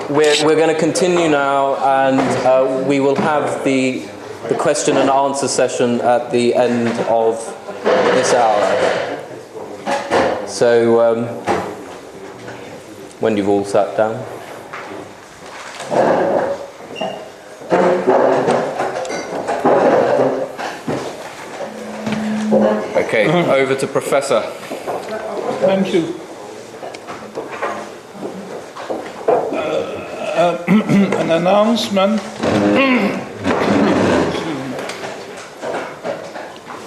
we're going to continue now, and we will have the question and answer session at the end of this hour. So, when you've all sat down. Okay, over to Professor. Thank you. An announcement.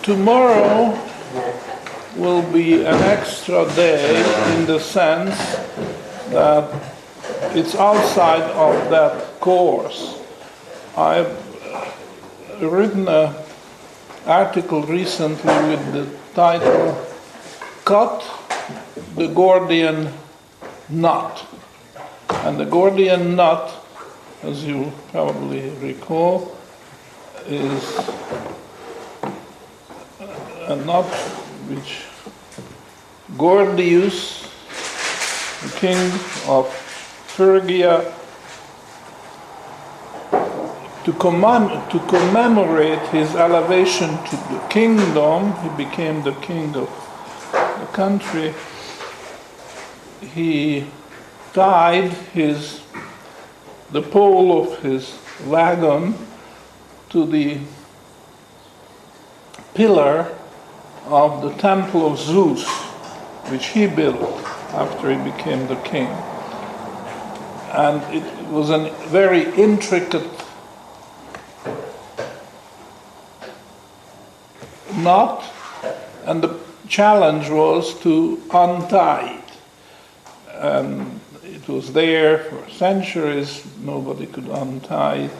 Tomorrow will be an extra day in the sense that it's outside of that course. I've written an article recently with the title "Cut the Gordian Knot." And the Gordian Knot, as you probably recall, is a knot which Gordius, the king of Phrygia, to commemorate his elevation to the kingdom, he became the king of the country, he tied the pole of his wagon to the pillar of the temple of Zeus, which he built after he became the king. And it was a very intricate knot, and the challenge was to untie it. And it was there for centuries, nobody could untie it,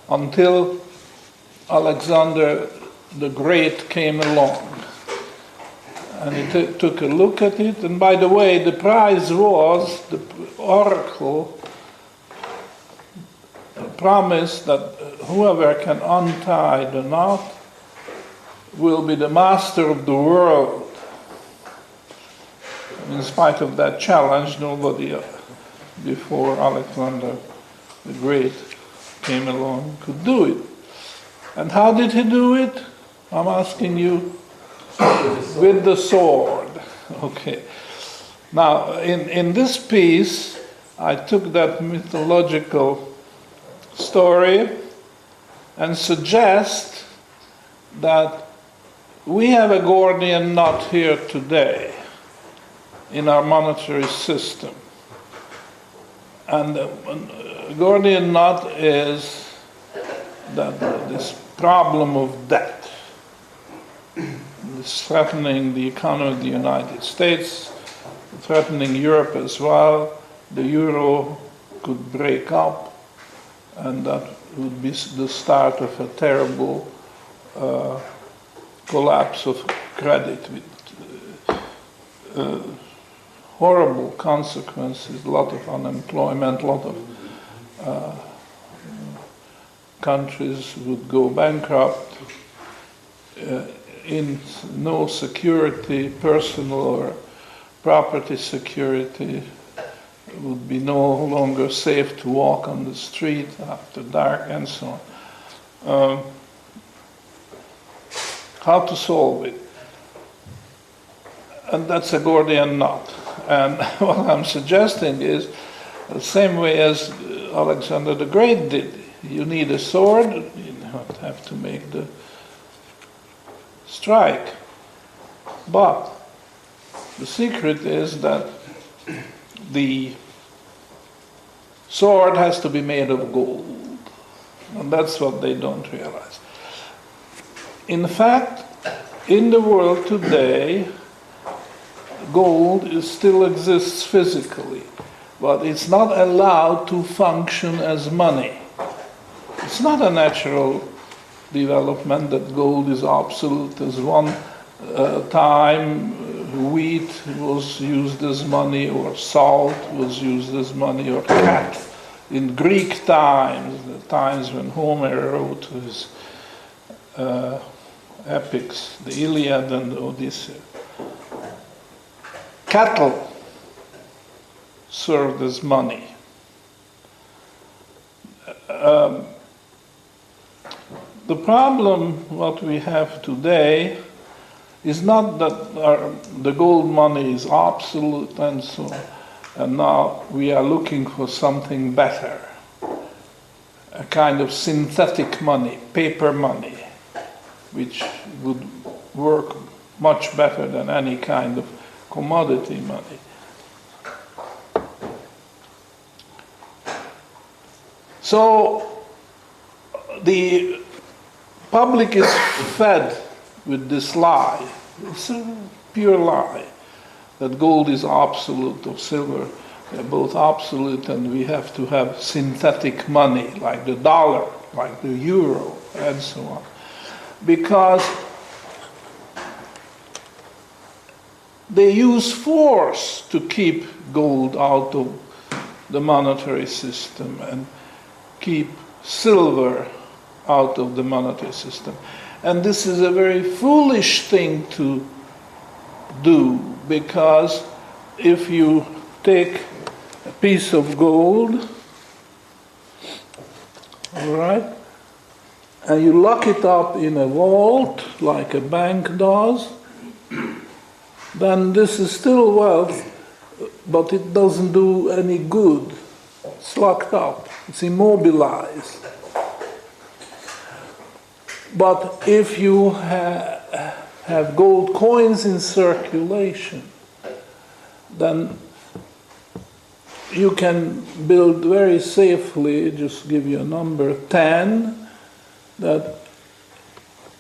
until Alexander the Great came along. And he took a look at it, and by the way, the prize was the oracle promised that whoever can untie the knot will be the master of the world. In spite of that challenge, nobody before Alexander the Great came along could do it. And how did he do it? I'm asking you. With the sword. Okay. Now, in this piece, I took that mythological story and suggest that we have a Gordian knot here today in our monetary system. And the Gordian knot is this problem of debt. It's threatening the economy of the United States, threatening Europe as well. The euro could break up, and that would be the start of a terrible collapse of credit with horrible consequences, a lot of unemployment, a lot of countries would go bankrupt, in no security, personal or property security, it would be no longer safe to walk on the street after dark, and so on. How to solve it? And that's a Gordian knot. And what I'm suggesting is the same way as Alexander the Great did. You need a sword, you don't have to make the strike. But the secret is that the sword has to be made of gold. And that's what they don't realize. In fact, in the world today, gold still exists physically, but it's not allowed to function as money. It's not a natural development that gold is obsolete. As one time wheat was used as money, or salt was used as money, or cattle. In Greek times, the times when Homer wrote his epics, the Iliad and the Odyssey, cattle served as money. the problem what we have today is not that the gold money is absolute and so on, and now we are looking for something better, a kind of synthetic money, paper money, which would work much better than any kind of commodity money. So the public is fed with this lie. It's a pure lie that gold is absolute or silver. They're both absolute, and we have to have synthetic money like the dollar, like the euro, and so on. Because they use force to keep gold out of the monetary system and keep silver out of the monetary system. And this is a very foolish thing to do, because if you take a piece of gold, all right, and you lock it up in a vault like a bank does, then this is still wealth, but it doesn't do any good. It's locked up, it's immobilized. But if you have gold coins in circulation, then you can build very safely, just give you a number, 10, that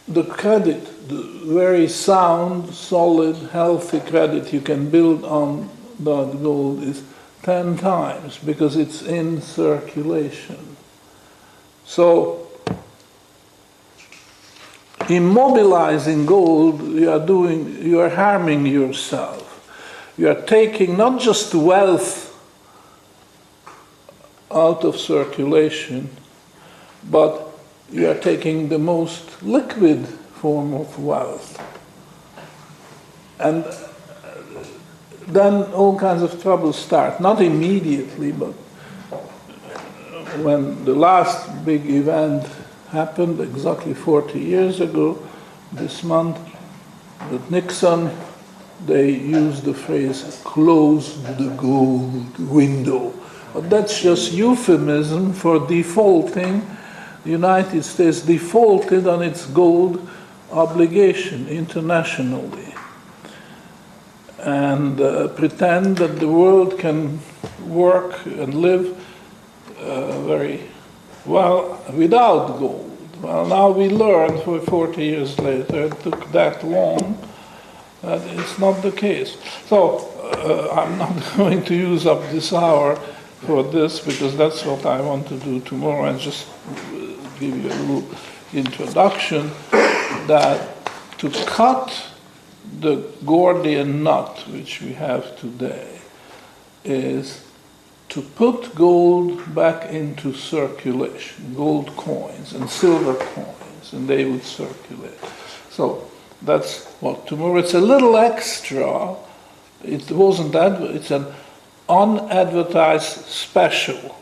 the credit, the very sound, solid, healthy credit you can build on that gold is 10 times, because it's in circulation. So, immobilizing gold, you are harming yourself. You are taking not just wealth out of circulation, but you are taking the most liquid form of wealth. And then all kinds of troubles start, not immediately, but when the last big event happened exactly 40 years ago, this month, with Nixon, they used the phrase, close the gold window. But that's just euphemism for defaulting. The United States defaulted on its gold obligation internationally, and pretend that the world can work and live very well without gold. Well, now we learned 40 years later, it took that long, that it's not the case. So I'm not going to use up this hour for this, because that's what I want to do tomorrow, and just give you a little introduction, that to cut the Gordian knot which we have today is to put gold back into circulation, gold coins and silver coins, and they would circulate. So that's what tomorrow, it's a little extra, it wasn't that, it's an unadvertised special,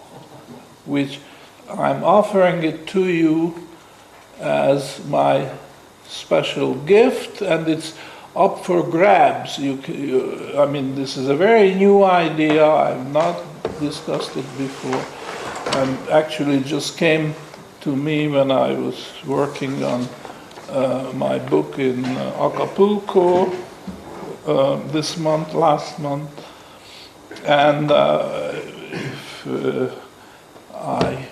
which I'm offering it to you as my special gift, and it's up for grabs. I mean, this is a very new idea. I've not discussed it before, and actually just came to me when I was working on my book in Acapulco last month, and if I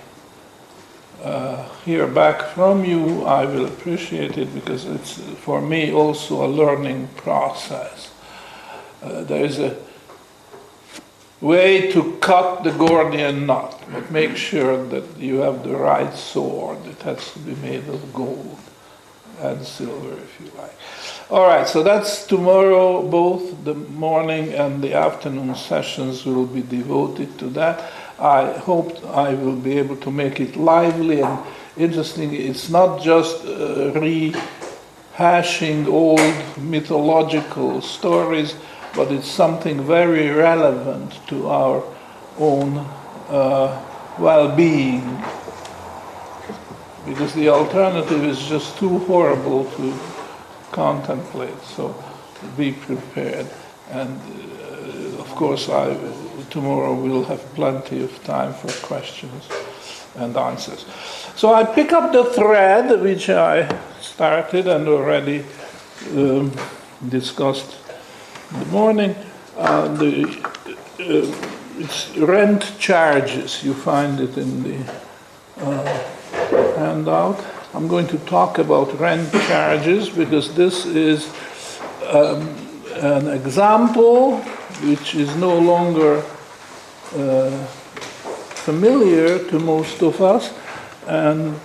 hear back from you, I will appreciate it, because it's for me also a learning process. There is a way to cut the Gordian knot, but make sure that you have the right sword. It has to be made of gold and silver, if you like. All right, so that's tomorrow. Both the morning and the afternoon sessions will be devoted to that. I hope I will be able to make it lively and interesting. It's not just rehashing old mythological stories, but it's something very relevant to our own well-being because the alternative is just too horrible to contemplate. So be prepared. And of course, tomorrow we'll have plenty of time for questions and answers. So I pick up the thread which I started and already discussed in the morning. It's rent charges. You find it in the handout. I'm going to talk about rent charges because this is an example which is no longer familiar to most of us, and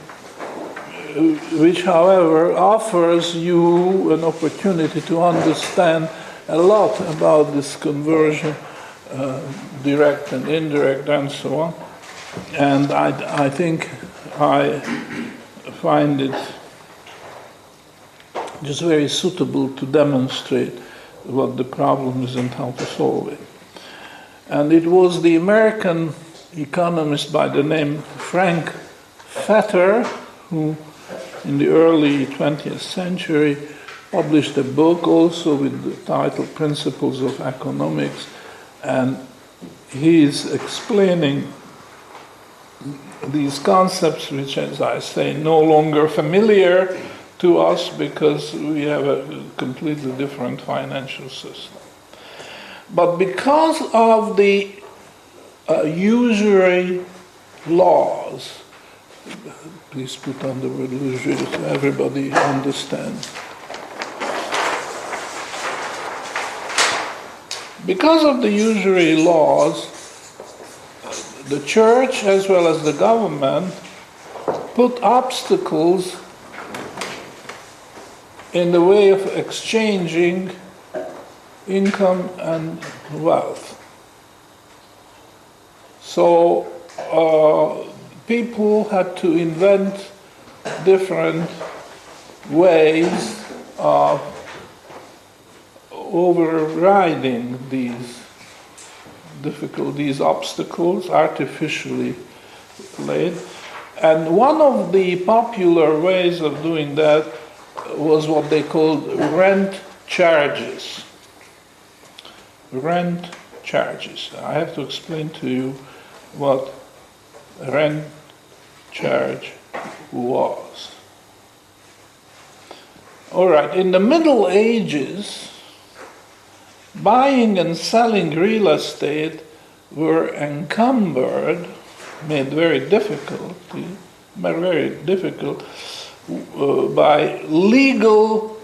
which, however, offers you an opportunity to understand a lot about this conversion, direct and indirect, and so on. And I think I find it just very suitable to demonstrate what the problem is and how to solve it. And it was the American economist by the name Frank Fetter who, in the early 20th century, published a book also with the title Principles of Economics, and he's explaining these concepts which, as I say, no longer familiar to us because we have a completely different financial system. But because of the usury laws, please put on the word usury so everybody understands. Because of the usury laws, the church as well as the government put obstacles in the way of exchanging income and wealth. So people had to invent different ways of overriding these obstacles artificially laid. And one of the popular ways of doing that was what they called rent charges. Rent charges. I have to explain to you what a rent charge was. All right, in the Middle Ages, buying and selling real estate were encumbered, made very difficult by legal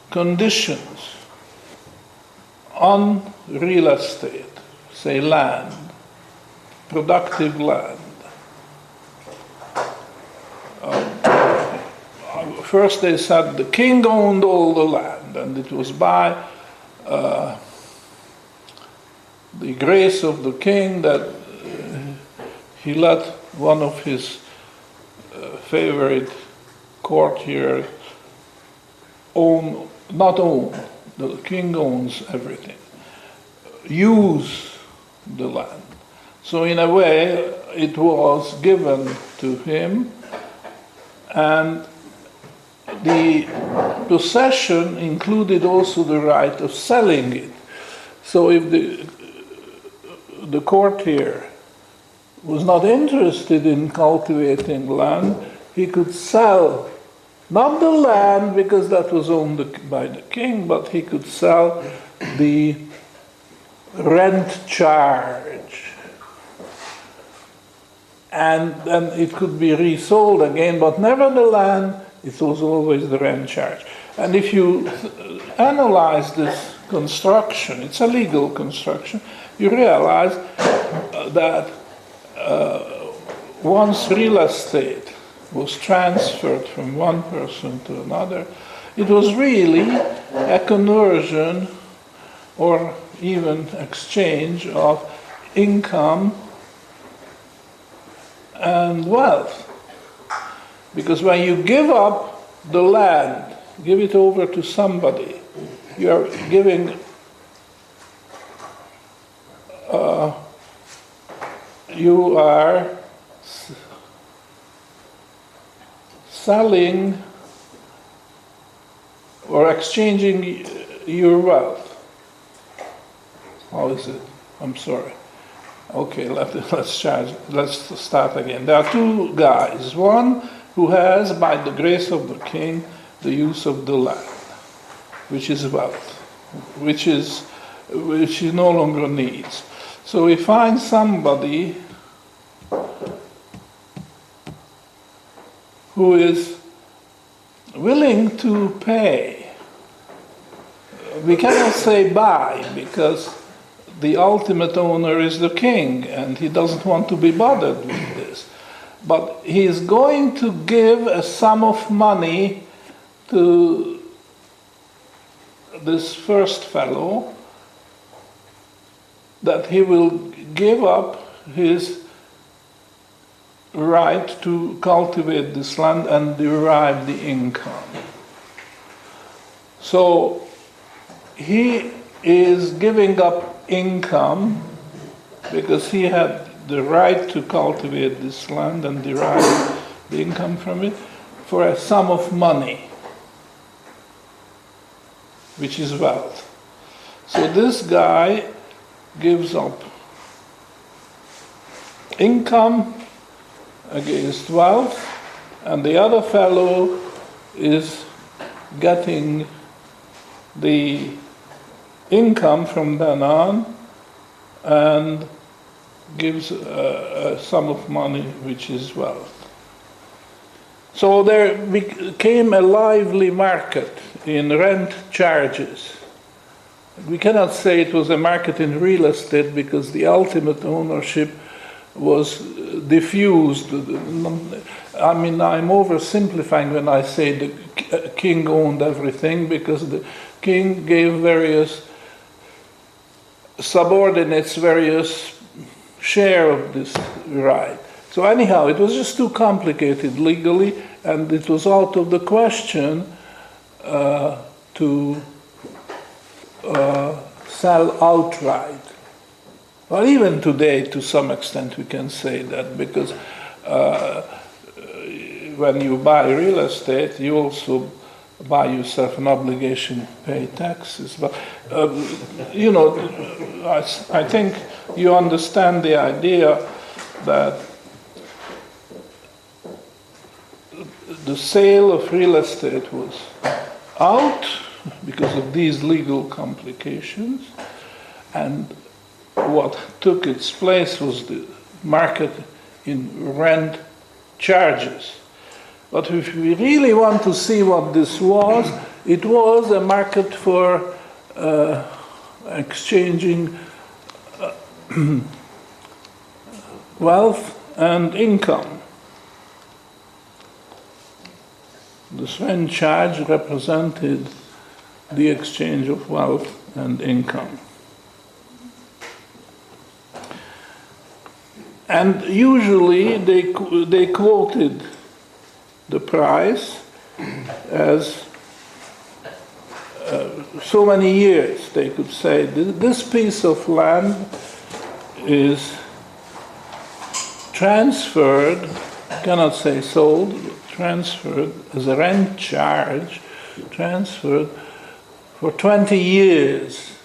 conditions on real estate, say land, productive land. First they said the king owned all the land, and it was by the grace of the king that he let one of his favorite courtiers the king owns everything, use the land. So in a way it was given to him, and the possession included also the right of selling it. So if the courtier was not interested in cultivating land, he could sell not the land because that was owned by the king, but he could sell the rent charge. And then it could be resold again, but never the land, it was always the rent charge. And if you analyze this construction, it's a legal construction, you realize that once real estate was transferred from one person to another, it was really a conversion or even exchange of income and wealth. Because when you give up the land, give it over to somebody, you are giving you are selling or exchanging your wealth. How is it? I'm sorry. Okay, let's start again. There are two guys. One who has, by the grace of the king, the use of the land, which is wealth, which he no longer needs. So we find somebody who is willing to pay. We cannot say buy, because the ultimate owner is the king, and he doesn't want to be bothered with this. But he is going to give a sum of money to this first fellow, that he will give up his right to cultivate this land and derive the income. So he is giving up income because he had the right to cultivate this land and derive the income from it for a sum of money, which is wealth. So this guy gives up income against wealth, and the other fellow is getting the income from then on and gives a sum of money which is wealth. So there became a lively market in rent charges. We cannot say it was a market in real estate because the ultimate ownership was diffused. I mean, I'm oversimplifying when I say the king owned everything, because the king gave various subordinates various share of this right. So anyhow, it was just too complicated legally, and it was out of the question to sell outright. Well, even today, to some extent, we can say that, because when you buy real estate, you also buy yourself an obligation to pay taxes. But, I think you understand the idea that the sale of real estate was out because of these legal complications, and what took its place was the market in rent charges. But if we really want to see what this was, it was a market for exchanging wealth and income. The rent charge represented the exchange of wealth and income. And usually they quoted the price as so many years. They could say, this piece of land is transferred, cannot say sold, transferred as a rent charge, transferred for 20 years.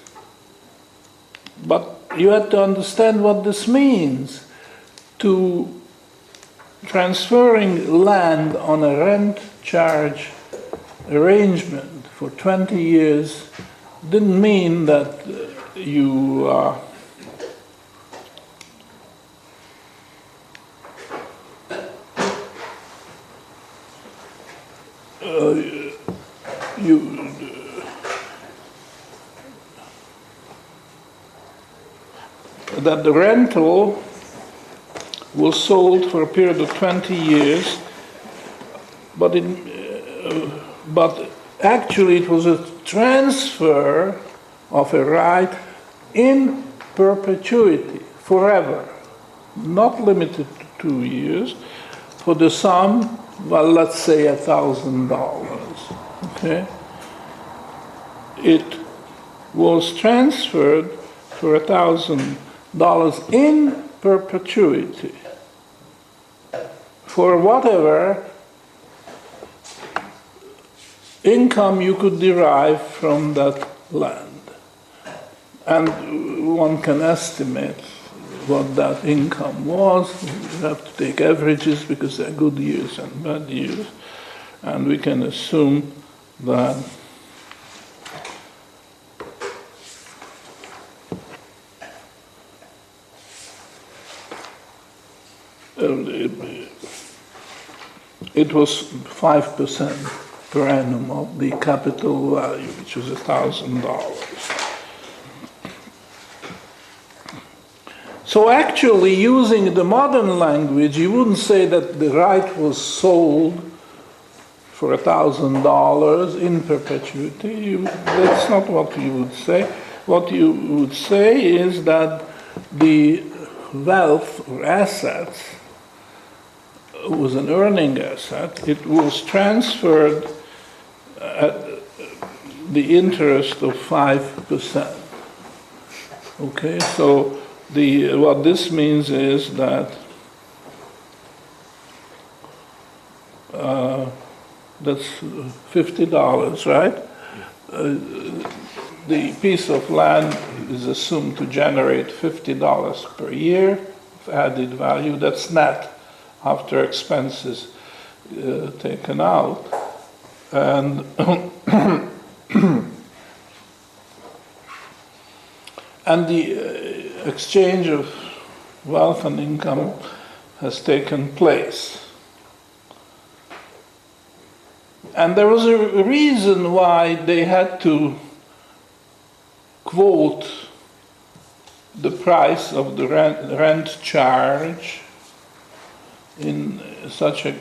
But you have to understand what this means. To transferring land on a rent charge arrangement for 20 years didn't mean that you that the rental was sold for a period of 20 years, but actually it was a transfer of a right in perpetuity, forever, not limited to 2 years, for the sum, well, let's say $1,000. Okay, it was transferred for $1,000 in perpetuity, for whatever income you could derive from that land. And one can estimate what that income was. You have to take averages because there are good years and bad years. And we can assume that it was 5% per annum of the capital value, which was $1,000. So actually, using the modern language, you wouldn't say that the right was sold for $1,000 in perpetuity. That's not what you would say. What you would say is that the wealth or assets was an earning asset. It was transferred at the interest of 5%. Okay, so what this means is that that's $50, right? The piece of land is assumed to generate $50 per year of added value. That's net after expenses taken out. And and the exchange of wealth and income has taken place. And there was a reason why they had to quote the price of the rent charge in such a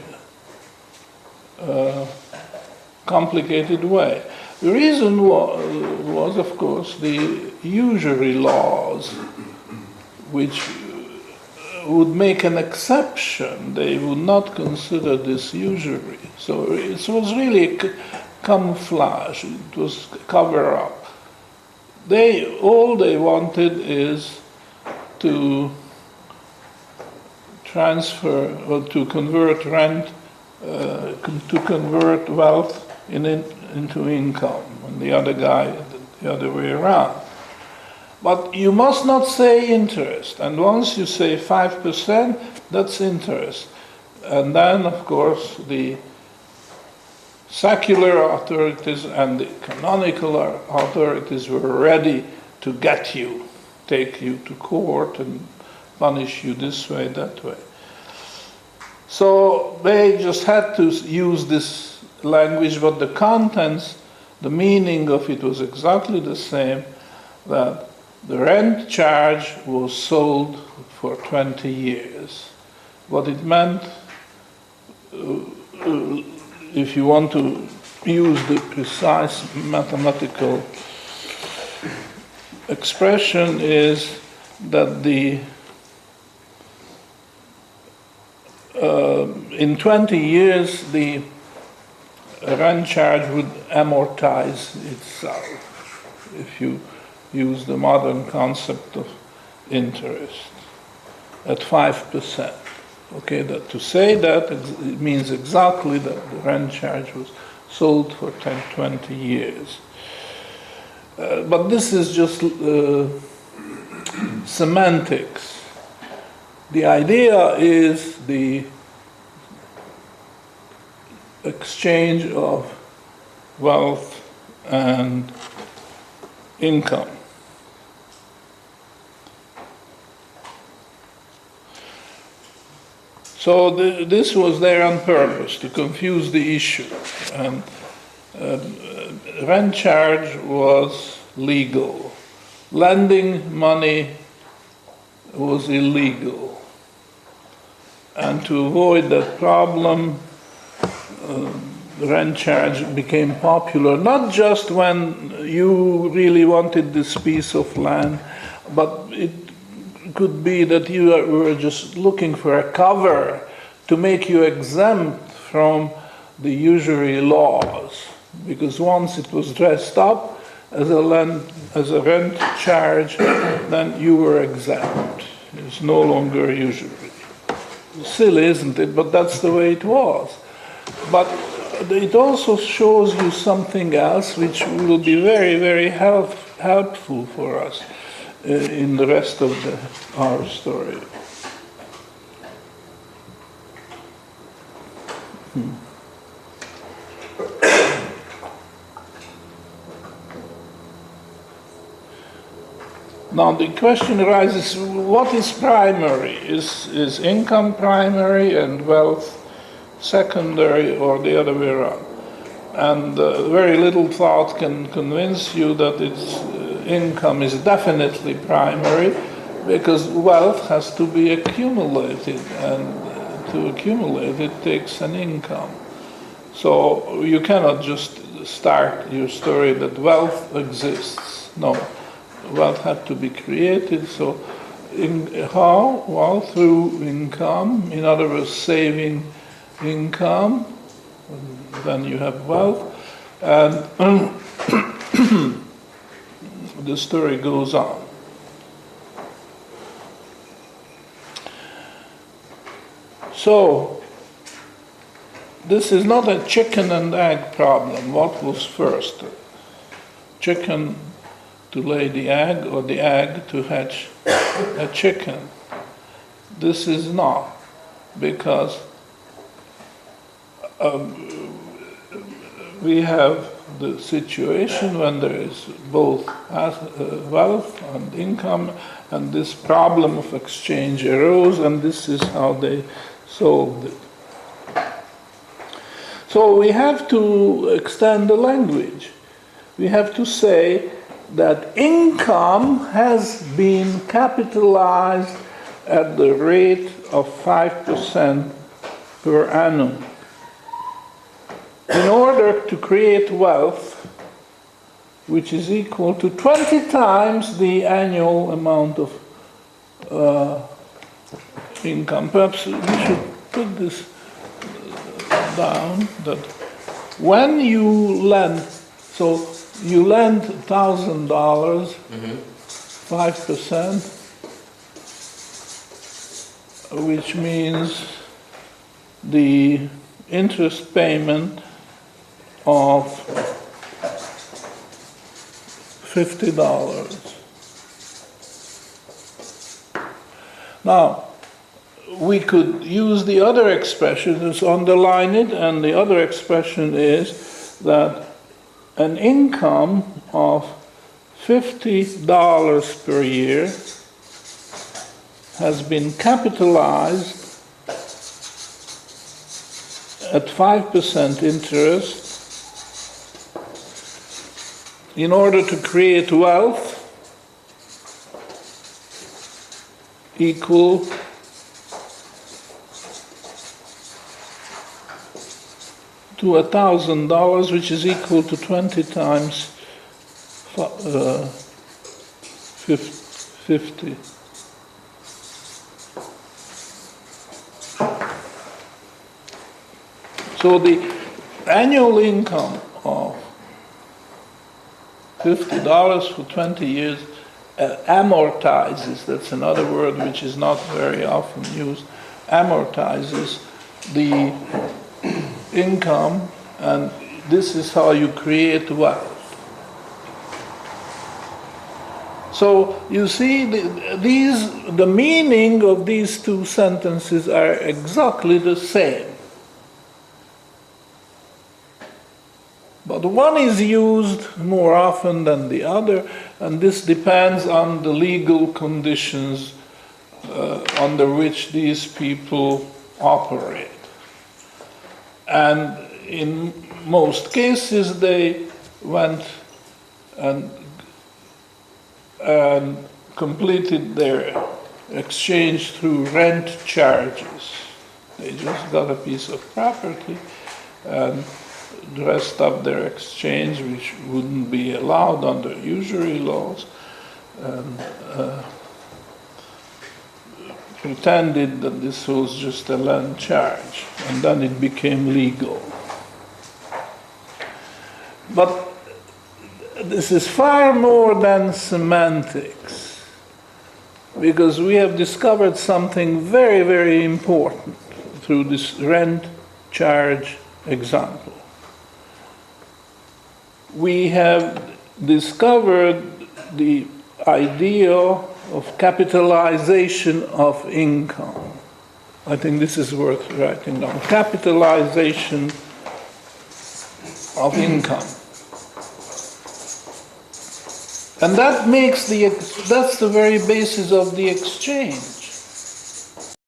complicated way. The reason was, of course, the usury laws, which would make an exception. They would not consider this usury. So it was really camouflage. It was cover-up. All they wanted is to transfer or to convert rent, to convert wealth into income, and the other guy the other way around. But you must not say interest, and once you say 5%, that's interest. And then, of course, the secular authorities and the canonical authorities were ready to get you, take you to court and punish you this way, that way. So they just had to use this language, but the contents, the meaning of it was exactly the same, that the rent charge was sold for 20 years. What it meant, if you want to use the precise mathematical expression, is that in 20 years the rent charge would amortize itself, if you use the modern concept of interest, at 5%. Okay, that to say that, it means exactly that the rent charge was sold for 10, 20 years. But this is just semantics. The idea is the exchange of wealth and income. So this was there on purpose, to confuse the issue. And rent charge was legal. Lending money was illegal. And to avoid that problem, the rent charge became popular, not just when you really wanted this piece of land, but it could be that you were just looking for a cover to make you exempt from the usury laws, because once it was dressed up as a rent charge, then you were exempt. It's no longer usury. Silly, isn't it? But that's the way it was. But it also shows you something else which will be very, very helpful for us in the rest of our story. Now the question arises, what is primary? Is income primary and wealth secondary, or the other way around? And very little thought can convince you that income is definitely primary, because wealth has to be accumulated, and to accumulate it takes an income. So you cannot just start your story that wealth exists. No. Wealth had to be created, so how? Well, through income, in other words, saving income, then you have wealth, and the story goes on. So, this is not a chicken and egg problem. What was first? Chicken to lay the egg, or the egg to hatch a chicken? This is not, because we have the situation when there is both wealth and income, and this problem of exchange arose, and this is how they solved it. So we have to extend the language. We have to say that income has been capitalized at the rate of 5% per annum. In order to create wealth, which is equal to 20 times the annual amount of income. Perhaps we should put this down, that when you lend, so you lend $1,000, 5%, which means the interest payment of $50. Now, we could use the other expression, just underline it, and the other expression is that an income of $50 per year has been capitalized at 5% interest in order to create wealth equal to $1,000, which is equal to 20 times 50. So the annual income of $50 for 20 years amortizes, that's another word which is not very often used, amortizes the income, and this is how you create wealth. So you see, the meaning of these two sentences are exactly the same. But one is used more often than the other, and this depends on the legal conditions under which these people operate. And in most cases, they went and completed their exchange through rent charges. They just got a piece of property and dressed up their exchange, which wouldn't be allowed under usury laws, and pretended that this was just a land charge, and then it became legal. But this is far more than semantics, because we have discovered something very, very important through this rent charge example. we have discovered the idea of capitalization of income. I think this is worth writing down. Capitalization of income. And that makes that's the very basis of the exchange.